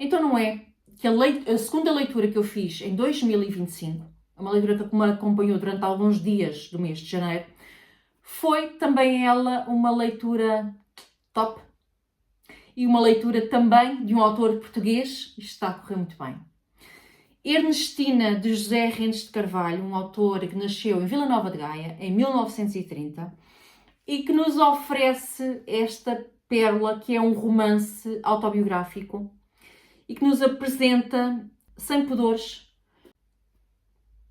Então não é que a segunda leitura que eu fiz em 2025, uma leitura que me acompanhou durante alguns dias do mês de janeiro, foi também ela uma leitura top e uma leitura também de um autor português. Isto está a correr muito bem. Ernestina de José Rentes de Carvalho, um autor que nasceu em Vila Nova de Gaia em 1930 e que nos oferece esta pérola que é um romance autobiográfico e que nos apresenta, sem pudores,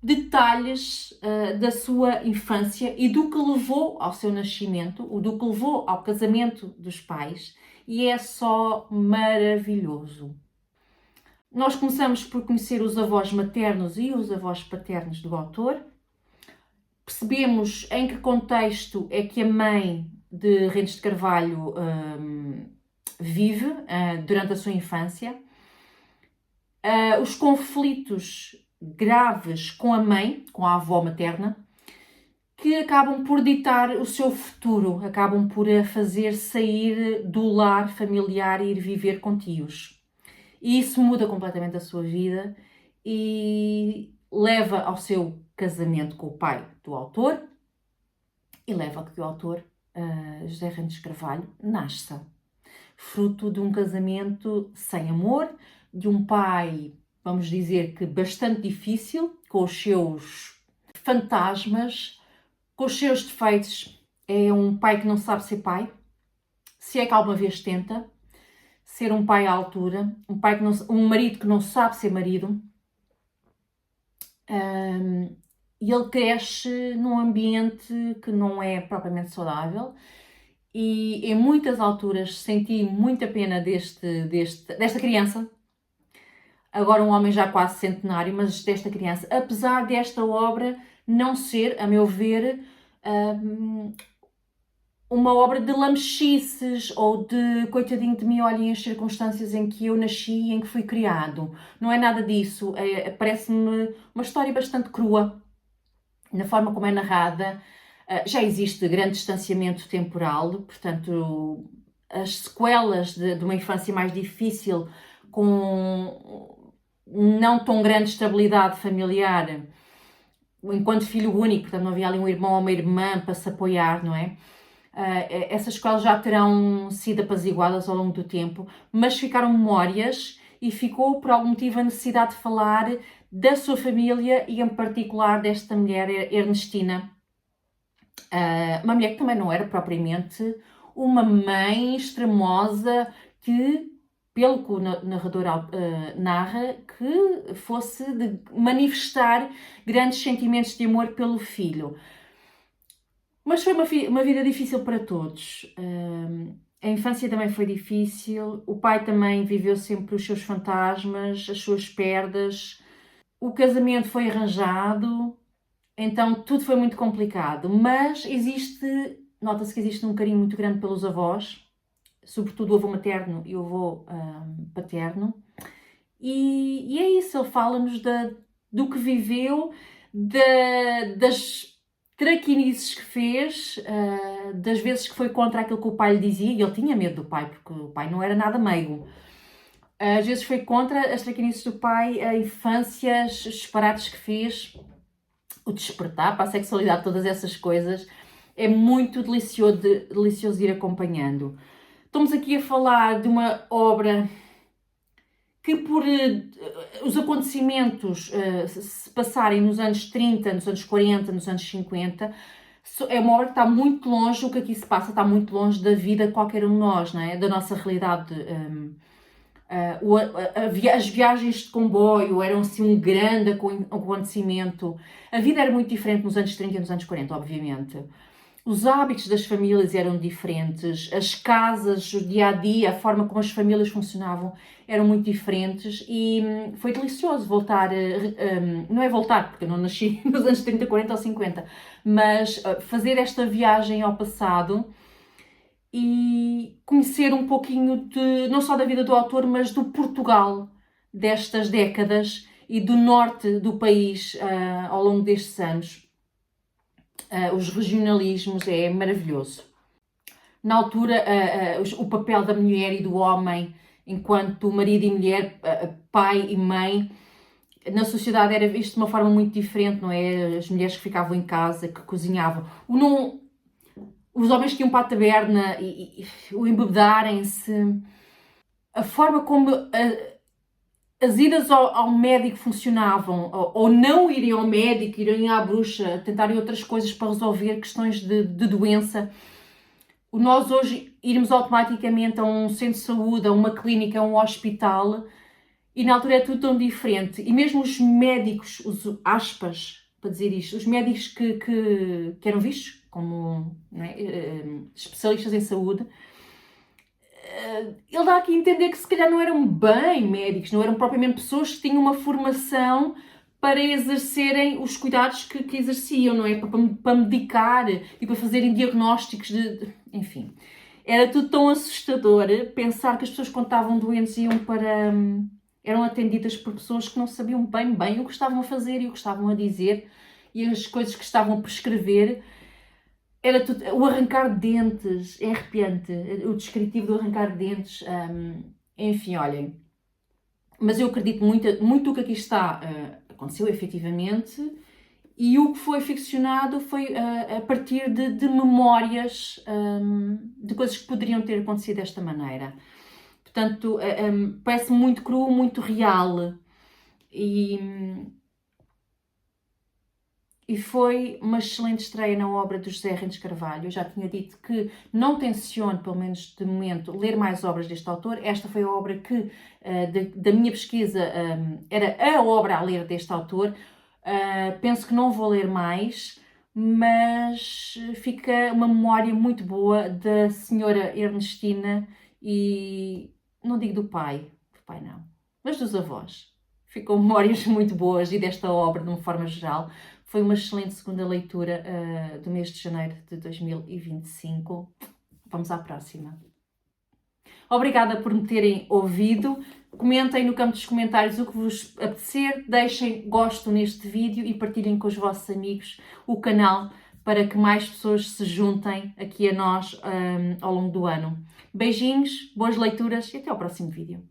detalhes da sua infância e do que levou ao seu nascimento, do que levou ao casamento dos pais, e é só maravilhoso. Nós começamos por conhecer os avós maternos e os avós paternos do autor, percebemos em que contexto é que a mãe de Rentes de Carvalho vive durante a sua infância, os conflitos graves com a mãe, com a avó materna, que acabam por ditar o seu futuro, acabam por a fazer sair do lar familiar e ir viver com tios. E isso muda completamente a sua vida e leva ao seu casamento com o pai do autor e leva a que o autor, José Rentes Carvalho, nasça. Fruto de um casamento sem amor, de um pai, vamos dizer que bastante difícil, com os seus fantasmas, com os seus defeitos. É um pai que não sabe ser pai, se é que alguma vez tenta ser um pai à altura, um marido que não sabe ser marido. E ele cresce num ambiente que não é propriamente saudável e em muitas alturas senti muita pena desta criança, agora um homem já quase centenário, mas desta criança, apesar desta obra não ser, a meu ver, uma obra de lamechices ou de coitadinho de mim, olhem as circunstâncias em que eu nasci e em que fui criado. Não é nada disso. Parece-me uma história bastante crua na forma como é narrada. Já existe grande distanciamento temporal, portanto, as sequelas de uma infância mais difícil, com não tão grande estabilidade familiar, enquanto filho único, portanto não havia ali um irmão ou uma irmã para se apoiar, não é? Essas escolas já terão sido apaziguadas ao longo do tempo, mas ficaram memórias e ficou por algum motivo a necessidade de falar da sua família e em particular desta mulher, Ernestina. Uma mulher que também não era propriamente uma mãe extremosa que, pelo que o narrador narra, que fosse de manifestar grandes sentimentos de amor pelo filho. Mas foi uma vida difícil para todos. A infância também foi difícil, o pai também viveu sempre os seus fantasmas, as suas perdas, o casamento foi arranjado, então tudo foi muito complicado, mas nota-se que existe um carinho muito grande pelos avós, sobretudo o avô materno e o avô paterno, e é isso, ele fala-nos do que viveu, das traquinices que fez, das vezes que foi contra aquilo que o pai lhe dizia, e ele tinha medo do pai, porque o pai não era nada meigo. Às vezes foi contra as traquinices do pai, a infâncias, os disparates que fez, o despertar para a sexualidade, todas essas coisas. É muito delicioso ir acompanhando. Estamos aqui a falar de uma obra que por os acontecimentos se passarem nos anos 30, nos anos 40, nos anos 50, é uma obra que está muito longe, o que aqui se passa está muito longe da vida de qualquer um de nós, não é? Da nossa realidade. As viagens de comboio eram assim um grande acontecimento. A vida era muito diferente nos anos 30 e nos anos 40, obviamente. Os hábitos das famílias eram diferentes, as casas, o dia-a-dia, a forma como as famílias funcionavam eram muito diferentes e foi delicioso voltar, não é voltar, porque eu não nasci nos anos 30, 40 ou 50, mas fazer esta viagem ao passado e conhecer um pouquinho não só da vida do autor, mas do Portugal destas décadas e do norte do país ao longo destes anos. Os regionalismos é maravilhoso. Na altura, o papel da mulher e do homem enquanto marido e mulher, pai e mãe. Na sociedade era visto de uma forma muito diferente, não é? As mulheres que ficavam em casa, que cozinhavam. Os homens que iam para a taberna e o embebedarem-se. A forma como as idas ao médico funcionavam, ou não irem ao médico, irem à bruxa, tentarem outras coisas para resolver questões de doença. Nós hoje irmos automaticamente a um centro de saúde, a uma clínica, a um hospital, e na altura é tudo tão diferente. E mesmo os médicos, os aspas, para dizer isto, os médicos que eram vistos como, não é, especialistas em saúde, ele dá aqui a entender que se calhar não eram bem médicos, não eram propriamente pessoas que tinham uma formação para exercerem os cuidados que exerciam, não é? Para medicar e para fazerem diagnósticos enfim. Era tudo tão assustador pensar que as pessoas, quando estavam doentes, eram atendidas por pessoas que não sabiam bem o que estavam a fazer e o que estavam a dizer e as coisas que estavam a prescrever. Era tudo, o arrancar de dentes, é arrepiante, o descritivo do arrancar de dentes, enfim, olhem. Mas eu acredito muito o que aqui está aconteceu efetivamente, e o que foi ficcionado foi a partir de memórias de coisas que poderiam ter acontecido desta maneira. Portanto, parece muito cru, muito real. E foi uma excelente estreia na obra do José Rentes Carvalho. Eu já tinha dito que não tenciono, pelo menos de momento, ler mais obras deste autor. Esta foi a obra que, da minha pesquisa, era a obra a ler deste autor. Penso que não vou ler mais, mas fica uma memória muito boa da senhora Ernestina e, não digo do pai não, mas dos avós. Ficam memórias muito boas e desta obra, de uma forma geral. Foi uma excelente segunda leitura do mês de janeiro de 2025. Vamos à próxima. Obrigada por me terem ouvido. Comentem no campo dos comentários o que vos apetecer. Deixem gosto neste vídeo e partilhem com os vossos amigos o canal para que mais pessoas se juntem aqui a nós ao longo do ano. Beijinhos, boas leituras e até ao próximo vídeo.